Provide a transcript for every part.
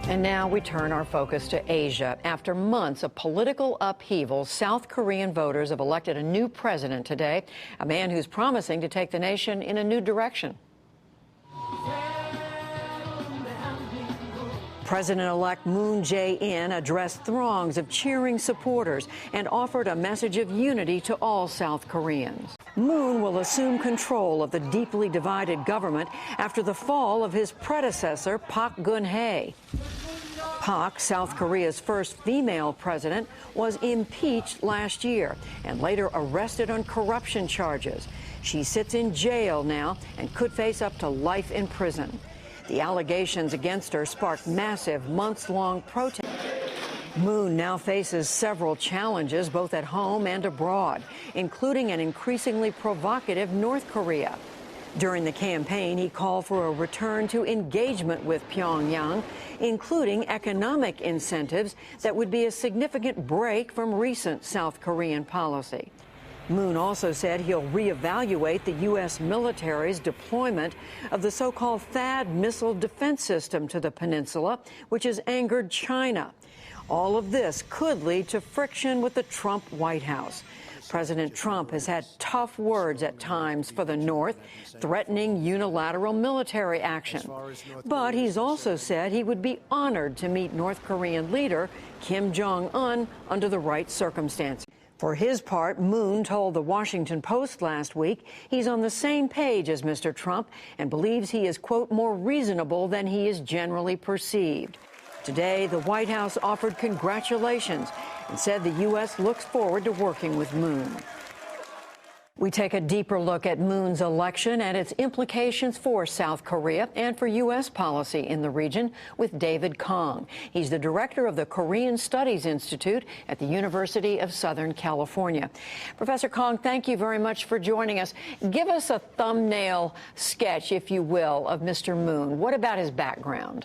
And now we turn our focus to Asia. After months of political upheaval, South Korean voters have elected a new president today, a man who's promising to take the nation in a new direction. President-elect Moon Jae-in addressed throngs of cheering supporters and offered a message of unity to all South Koreans. Moon will assume control of the deeply divided government after the fall of his predecessor, Park Geun-hye. Park, South Korea's first female president, was impeached last year and later arrested on corruption charges. She sits in jail now and could face up to life in prison. The allegations against her sparked massive, months-long protests. Moon now faces several challenges, both at home and abroad, including an increasingly provocative North Korea. During the campaign, he called for a return to engagement with Pyongyang, including economic incentives that would be a significant break from recent South Korean policy. Moon also said he'll reevaluate the U.S. military's deployment of the so-called THAAD missile defense system to the peninsula, which has angered China. All of this could lead to friction with the Trump White House. President Trump has had tough words at times for the North, threatening unilateral military action. But he's also said he would be honored to meet North Korean leader Kim Jong-un under the right circumstances. For his part, Moon told the Washington Post last week he's on the same page as Mr. Trump and believes he is, quote, more reasonable than he is generally perceived. Today, the White House offered congratulations and said the U.S. looks forward to working with Moon. We take a deeper look at Moon's election and its implications for South Korea and for U.S. policy in the region with David Kong. He's the director of the Korean Studies Institute at the University of Southern California. Professor Kong, thank you very much for joining us. Give us a thumbnail sketch, if you will, of Mr. Moon. What about his background?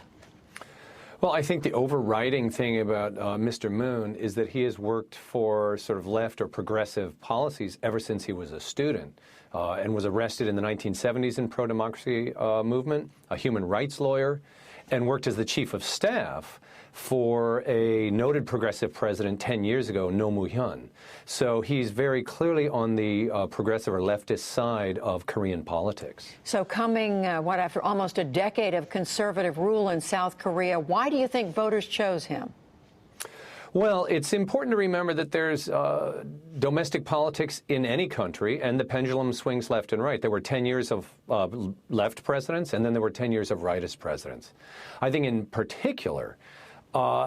Well, I think the overriding thing about Mr. Moon is that he has worked for sort of left or progressive policies ever since he was a student and was arrested in the 1970s in pro-democracy movement, a human rights lawyer, and worked as the chief of staff for a noted progressive president 10 years ago, Roh Moo-hyun. So he's very clearly on the progressive or leftist side of Korean politics. So coming, after almost a decade of conservative rule in South Korea, why do you think voters chose him? Well, it's important to remember that there's domestic politics in any country, and the pendulum swings left and right. There were 10 years of left presidents, and then there were 10 years of rightist presidents. I think in particular,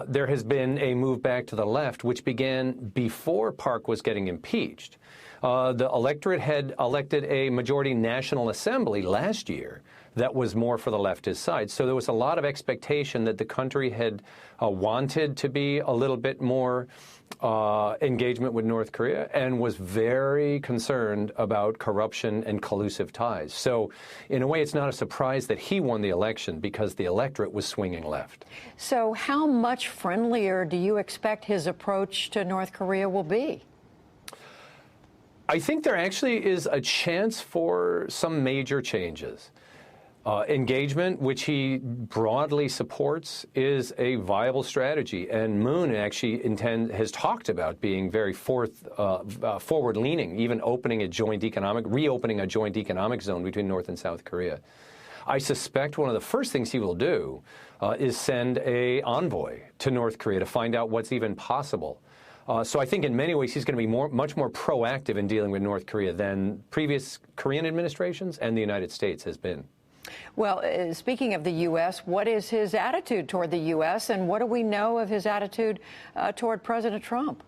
there has been a move back to the left, which began before Park was getting impeached. The electorate had elected a majority National Assembly last year that was more for the leftist side. So there was a lot of expectation that the country had wanted to be a little bit more engagement with North Korea and was very concerned about corruption and collusive ties. So in a way, it's not a surprise that he won the election because the electorate was swinging left. So how much friendlier do you expect his approach to North Korea will be? I think there actually is a chance for some major changes. Engagement, which he broadly supports, is a viable strategy, and Moon actually has talked about being very forward-leaning, even reopening a joint economic zone between North and South Korea. I suspect one of the first things he will do is send an envoy to North Korea to find out what's even possible. So I think in many ways he's going to be much more proactive in dealing with North Korea than previous Korean administrations and the United States has been. Well, speaking of the U.S., what is his attitude toward the U.S., and what do we know of his attitude toward President Trump?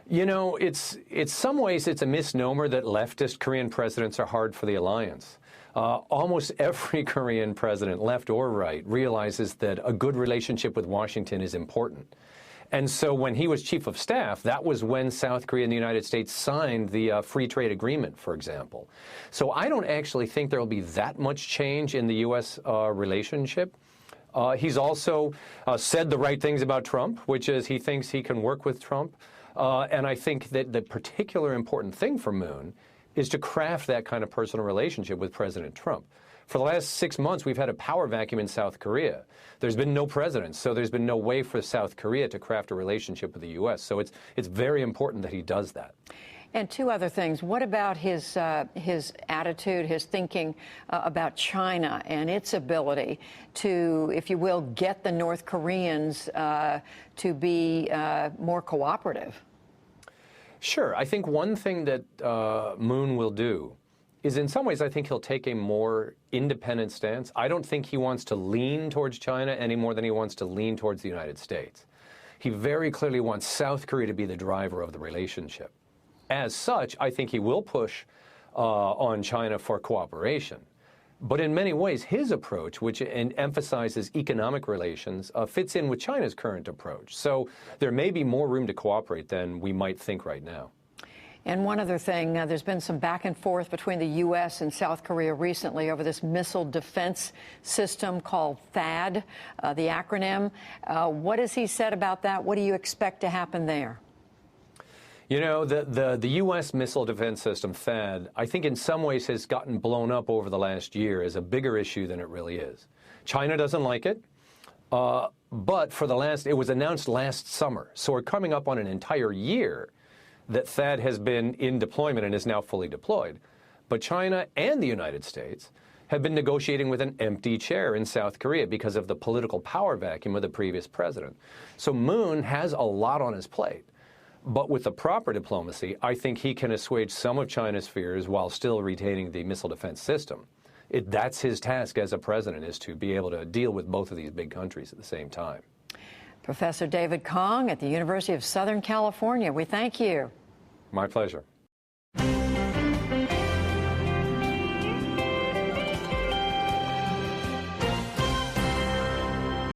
You know, it's some ways it's a misnomer that leftist Korean presidents are hard for the alliance. Almost every Korean president, left or right, realizes that a good relationship with Washington is important. And so when he was chief of staff, that was when South Korea and the United States signed the free trade agreement, for example. So I don't actually think there will be that much change in the U.S. relationship. He's also said the right things about Trump, which is he thinks he can work with Trump. And I think that the particular important thing for Moon is to craft that kind of personal relationship with President Trump. For the last 6 months, we've had a power vacuum in South Korea. There's been no president, so there's been no way for South Korea to craft a relationship with the U.S. So it's very important that he does that. And two other things. What about his attitude, his thinking about China and its ability to, if you will, get the North Koreans to be more cooperative? Sure. I think one thing that Moon will do is, in some ways, I think he'll take a more independent stance. I don't think he wants to lean towards China any more than he wants to lean towards the United States. He very clearly wants South Korea to be the driver of the relationship. As such, I think he will push on China for cooperation. But in many ways, his approach, which emphasizes economic relations, fits in with China's current approach. So there may be more room to cooperate than we might think right now. And one other thing, there's been some back and forth between the U.S. and South Korea recently over this missile defense system called THAAD, the acronym. What has he said about that? What do you expect to happen there? You know, the U.S. missile defense system, THAAD, I think in some ways has gotten blown up over the last year as a bigger issue than it really is. China doesn't like it, but it was announced last summer, so we're coming up on an entire year that THAAD has been in deployment and is now fully deployed. But China and the United States have been negotiating with an empty chair in South Korea because of the political power vacuum of the previous president. So Moon has a lot on his plate. But with the proper diplomacy, I think he can assuage some of China's fears while still retaining the missile defense system. That's his task as a president, is to be able to deal with both of these big countries at the same time. Professor David Kong at the University of Southern California, we thank you. My pleasure.